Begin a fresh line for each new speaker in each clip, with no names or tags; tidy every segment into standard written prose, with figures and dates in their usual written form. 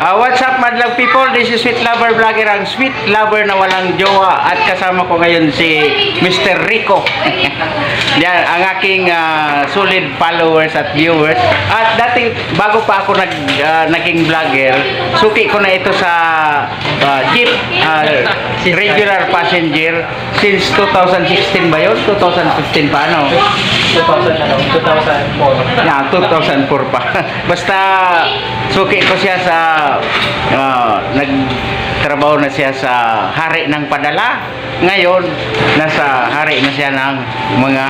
What's up, madlang people? This is Sweet Lover Vlogger, ang sweet lover na walang jowa. At kasama ko ngayon si Mr. Rico. Yan, ang aking solid followers at viewers. At dati, bago pa ako naging vlogger, suki ko na ito sa jeep, regular passenger since 2016 ba yun? 2015 pa, ano? 2004. Yeah, 2004 pa. Basta, suki ko siya sa nagtrabaho na siya sa hari ng padala. Ngayon nasa hari na siya ng mga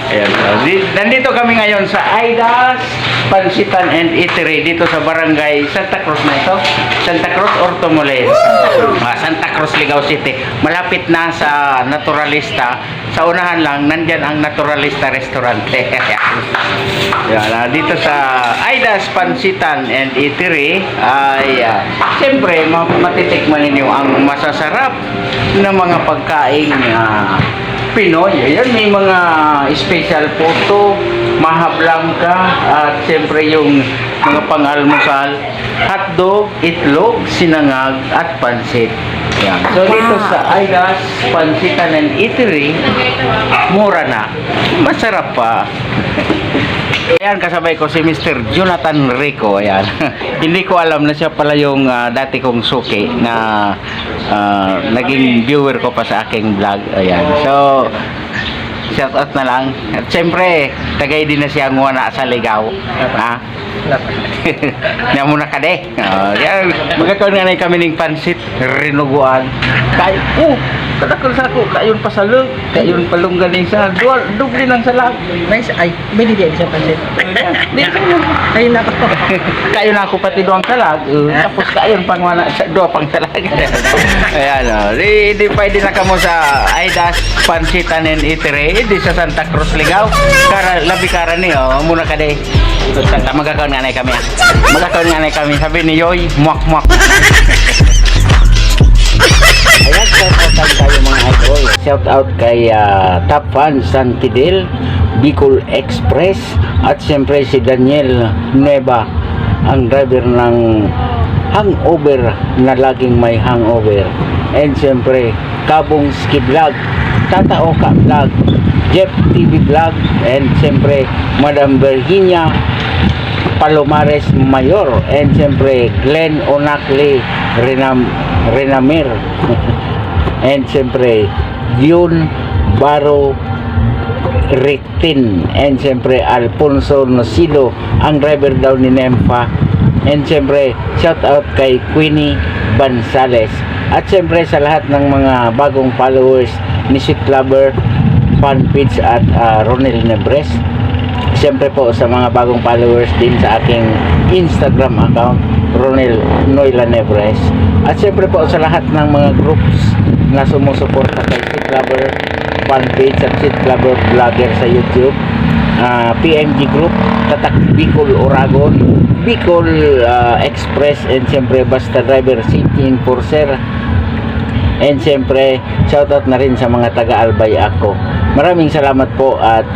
ayan. Nandito kami ngayon sa Aidas Pansitan and Eatery dito sa barangay Santa Cruz na ito. Santa Cruz or Tumules? Santa Cruz, Ligao City. Malapit na sa Naturalista. Sa unahan lang, nandyan ang Naturalista Restaurant. Yan, dito sa Aidas Pansitan and Eatery ay siyempre matitikman ninyo ang masasarap na mga pagkain Pinoy. Ayan, may mga special photo, mahablang ka, at siyempre yung mga pang-almusal, hotdog, itlog, sinangag, at pansit. Ayan. So dito sa Aidas Pansitan and Eatery, mura na, masarap pa. Ayan, kasabay ko si Mr. Jonathan Rico. Ayan. Hindi ko alam na siya pala yung dati kong suki na naging viewer ko pa sa aking vlog. Ayan. So, shout out na lang. At siyempre, tagay din na siya nguwana sa Ligao. Ha? Nga muna ka de. Yan, magkakaroon nga na kami ng pansit, rinuguan. Kaya, kadakal sa ako, kayon pa sa lug, kayon palong galing sa dual, dubli ng salag.
Nice, ay, binigyan siya pansit. Kayo na ako.
Kayon na ako pati doang salag, tapos kayon pang dua pang salag. Ayan, hindi pwede na kamo sa Aidas Pansitan and Eatery, hindi sa Santa Cruz, Ligao. Labi kara ni, muna ka de. Magkakaroon nga na kami. Magkakaroon nga na kami. Sabi ni Yoy, muak-muak. Ayan, shout out tayo mga idol. Shout out kay Top Fan San Fidel, Bicol Express, at siyempre si Daniel Nueva, ang driver ng hangover na laging may hangover. And siyempre Kabong Ski Vlog, Tata Oka Vlog, Jeff TV Vlog, and siyempre Madam Virginia Palomares Mayor, and siyempre Glenn Onakli Renamir and siyempre Yun Baro Rectin, and siyempre Alfonso Nocido, ang driver daw ni Nempa, and siyempre shout out kay Queenie Bansales, at siyempre sa lahat ng mga bagong followers ni Sweet Lover Fanpage at Ronel Nebres. Siyempre po sa mga bagong followers din sa aking Instagram account, Ronel Noyla Nebres. At siyempre po sa lahat ng mga groups na sumusuporta kay Sweet Lover Fanpage at Sweet Lover Vlogger sa YouTube, PMG Group, Tatak Bicol Oragon, Bicol Express, and siyempre Basta Driver City Enforcer. And siyempre, shoutout na rin sa mga taga-Albay ako. Maraming salamat po. At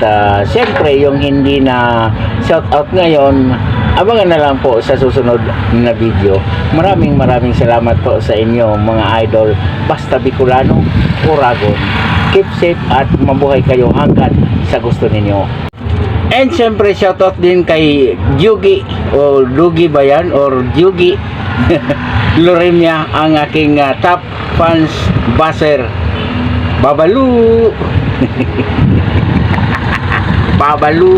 siyempre, yung hindi na shoutout ngayon, abangan na lang po sa susunod na video. Maraming salamat po sa inyo mga idol. Basta Bicolano, Oragon. Keep safe at mabuhay kayo hanggat sa gusto ninyo. And siyempre, shoutout din kay Yugi, o Dugi ba yan? Or Yugi Loremia, ang aking top fans baser. Babalu Babalu